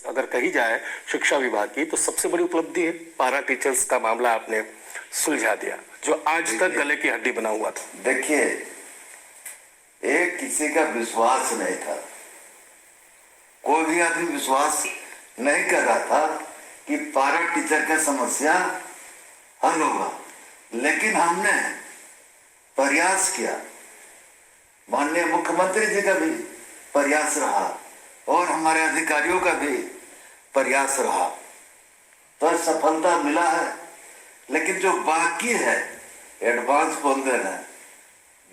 अगर कही जाए शिक्षा विभाग की, तो सबसे बड़ी उपलब्धि है पारा टीचर्स का मामला आपने सुलझा दिया, जो आज तक गले की हड्डी बना हुआ था। देखिए, एक किसी का विश्वास नहीं था, कोई भी आदमी विश्वास नहीं कर रहा था कि पारा टीचर का समस्या हल होगा, लेकिन हमने प्रयास किया, माननीय मुख्यमंत्री जी का भी प्रयास रहा और हमारे अधिकारियों का भी प्रयास रहा, तो सफलता मिला है। लेकिन जो बाकी है, एडवांस बोल दे रहे हैं,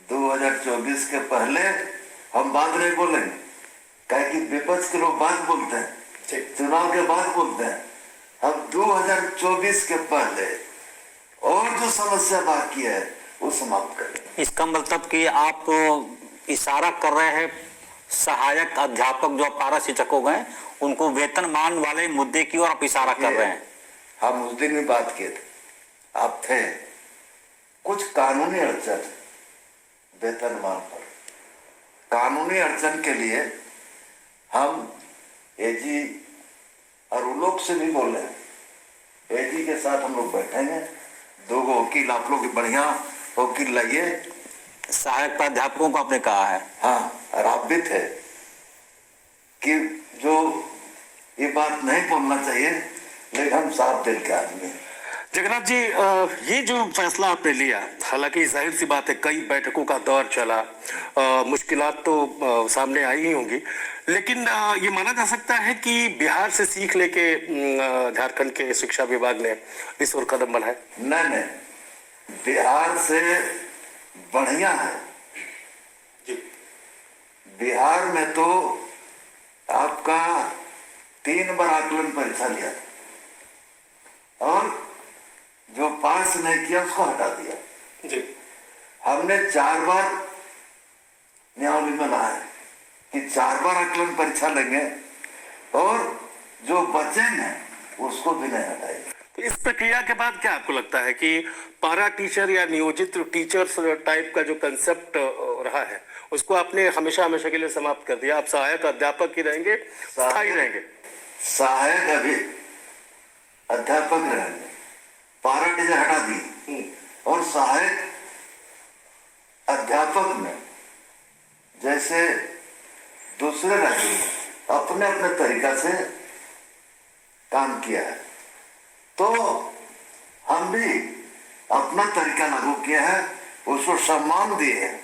2024 के पहले हम बात नहीं बोलेंगे, क्या कि विपक्ष के लोग बात बोलते हैं, चुनाव के बाद बोलते हैं। हम 2024 के पहले और जो समस्या बाकी है वो समाप्त करें। इसका मतलब कि आप इशारा कर रहे हैं सहायक अध्यापक जो पारा शिक्षक हो गए उनको वेतनमान वाले मुद्दे की ओर आप इशारा कर रहे हैं। हम उस दिन भी बात किए थे, आप थे, कुछ कानूनी अड़चन वेतनमान पर, कानूनी अड़चन के लिए हम एजी और उन लोग से भी बोल रहे हैं, एजी के साथ हम लोग बैठेंगे, 2 वकील आप लोग बढ़िया वकील लाइए। सहायक प्राध्यापकों को आपने कहा है? हाँ, और आप भी थे कि जो ये बात नहीं बोलना चाहिए, लेकिन हम साफ दिल के आदमी हैं। जगन्नाथ जी, ये जो फैसला आपने लिया, हालांकि जाहिर सी बात है कई बैठकों का दौर चला, मुश्किलात तो सामने आई ही होंगी, लेकिन ये माना जा सकता है कि बिहार से सीख लेके झारखंड के शिक्षा विभाग ने इस ओर कदम बढ़ाए। नहीं, बिहार से बढ़िया है जी। बिहार में तो आपका 3 बार आकलन परीक्षा लिया और जो पास नहीं किया उसको हटा दिया जी। हमने 4 बार नियमावली में लाया है कि 4 बार आकलन परीक्षा लेंगे और जो बचेंगे उसको भी नहीं हटाएंगे। तो इस प्रक्रिया के बाद क्या आपको लगता है कि पारा टीचर या नियोजित टीचर्स टाइप का जो कंसेप्ट रहा है उसको आपने हमेशा हमेशा के लिए समाप्त कर दिया? आप सहायक अध्यापक ही रहेंगे, स्थायी रहेंगे? सहायक अभी अध्यापक रहेंगे, पारा टीचर हटा दी और सहायक अध्यापक में जैसे दूसरे राज्यों में अपने अपने तरीका से काम किया है, तो हम भी अपना तरीका लागू किया है, उसको सम्मान दिए हैं,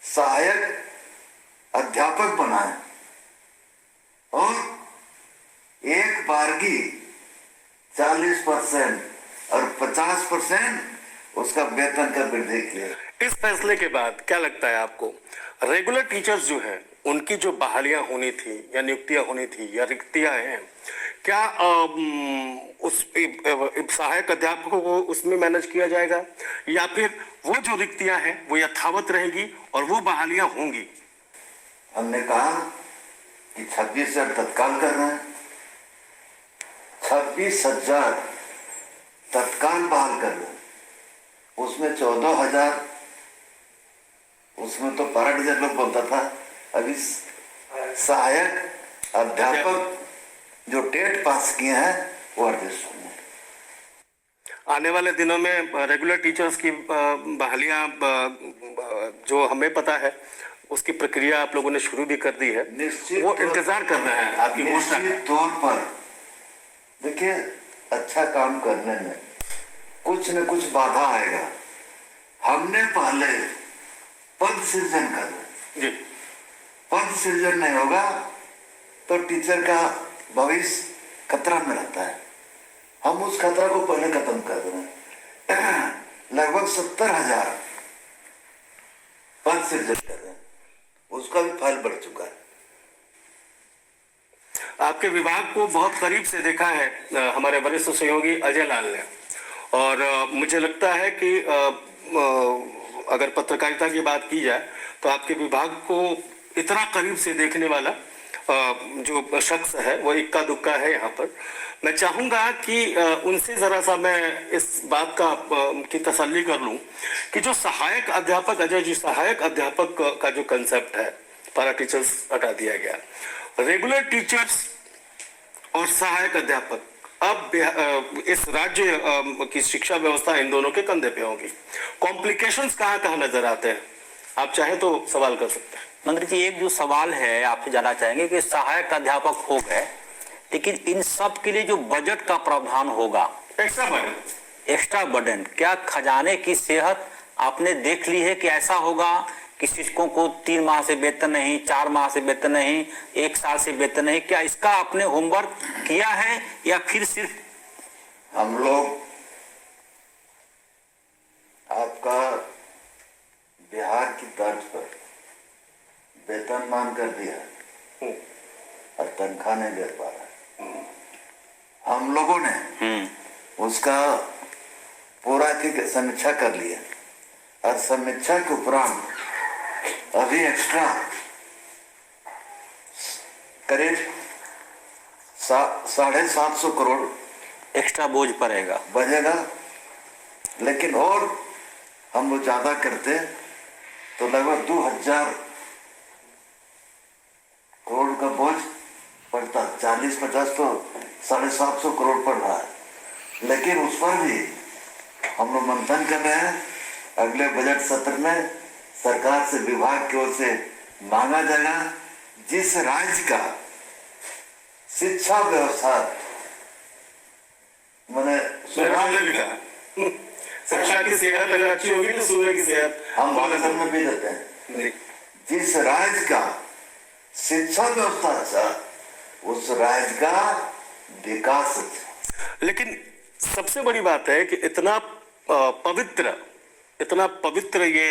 सहायक अध्यापक बनाए और एक बार की 40% और 50% उसका वेतन का वृद्धि किया। इस फैसले के बाद क्या लगता है आपको, रेगुलर टीचर्स जो हैं उनकी जो बहालियां होनी थी या नियुक्तियां होनी थी या रिक्तियां हैं, क्या उस सहायक अध्यापकों को उसमें मैनेज किया जाएगा या फिर वो जो रिक्तियां हैं वो यथावत रहेगी और वो बहालियां होंगी? हमने कहा कि 26,000 तत्काल कर रहे हैं, 26,000 तत्काल बहाल कर रहे हैं, उसमें 14,000 उसमें तो पारा टीचर लोग बोलता था, अभी सहायक अध्यापक जो टेट पास किए हैं वो एडजस्ट होंगे। आने वाले दिनों में रेगुलर टीचर्स की बहालियां जो हमें पता है उसकी प्रक्रिया आप लोगों ने शुरू भी कर दी है, वो इंतजार कर रहे हैं आपकी घोषणा। निश्चित तौर पर देखिए, अच्छा काम करने में कुछ न कुछ बाधा आएगा। हमने पहले पद सृजन करना जी, पद सृजन नहीं होगा तो टीचर का भविष्य खतरा में रहता है। हम उस खतरा को पहले खत्म कर रहे हैं, लगभग 70,000 पद सृजन कर रहे हैं, उसका भी फाइल बढ़ चुका है। आपके विभाग को बहुत करीब से देखा है हमारे वरिष्ठ सहयोगी अजय लाल ने, और मुझे लगता है कि अगर पत्रकारिता की बात की जाए तो आपके विभाग को इतना करीब से देखने वाला जो शख्स है वो इक्का दुक्का है यहाँ पर। मैं चाहूँगा कि उनसे ज़रा सा मैं इस बात की तसल्ली कर लूँ कि जो सहायक अध्यापक, अजय जी, सहायक अध्यापक का जो कंसेप्ट है, पारा टीचर्स हटा दिया गया, रेगुलर टीचर्स और सहायक अध्यापक, अब इस राज्य की शिक्षा व्यवस्था इन दोनों के कंधे पे होगी। कॉम्प्लिकेशंस कहाँ कहाँ नजर आते हैं, आप चाहें तो सवाल कर सकते हैं। मंत्री जी, एक जो सवाल है आपसे जानना चाहेंगे कि सहायक अध्यापक हो गए, लेकिन इन सब के लिए जो बजट का प्रावधान होगा, एक्स्ट्रा बर्डन, क्या खजाने की सेहत आपने देख ली है कि ऐसा होगा कि शिक्षकों को 3 माह से वेतन नहीं, 4 माह से वेतन नहीं, 1 साल से वेतन नहीं, क्या इसका आपने होमवर्क किया है या फिर सिर्फ हम लोग आपका बिहार की तर्ज पर वेतनमान कर दिया और तनख्वाह नहीं दे पा रहा। हम लोगों ने उसका पूरा की समीक्षा कर लिया और समीक्षा के उपरांत अभी एक्स्ट्रा करीब 750 करोड़ एक्स्ट्रा बोझ पड़ेगा बजेगा। लेकिन और हम लोग ज्यादा करते तो लगभग 2000 करोड़ का बोझ पड़ता। 40-50 तो 750 करोड़ पड़ रहा है। लेकिन उस पर भी हम लोग मंथन कर रहे हैं। अगले बजट सत्र में सरकार से, विभाग की ओर से मांगा जाएगा जिस राज्य का शिक्षा व्यवस्था मैंने शिक्षा की सेहत अगर अच्छी होगी तो सूर्य की सेहत हम वाले में भी देते हैं। जिस राज्य का शिक्षा व्यवस्था अच्छा, उस राज्य का विकास अच्छा। लेकिन सबसे बड़ी बात है कि इतना पवित्र ये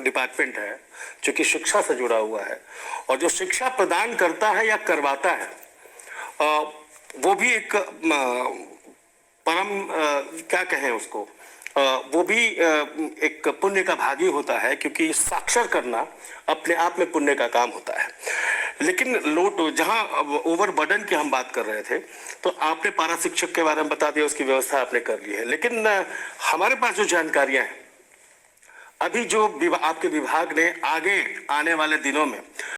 डिपार्टमेंट है जो कि शिक्षा से जुड़ा हुआ है, और जो शिक्षा प्रदान करता है या करवाता है वो भी एक परम क्या कहें उसको, वो भी एक पुण्य का भागी होता है, क्योंकि साक्षर करना अपने आप में पुण्य का काम होता है। लेकिन लोड जहां ओवर बर्डन की हम बात कर रहे थे, तो आपने पारा शिक्षक के बारे में बता दिया, उसकी व्यवस्था आपने कर ली है। लेकिन हमारे पास जो जानकारियां हैं अभी, जो आपके विभाग ने आगे आने वाले दिनों में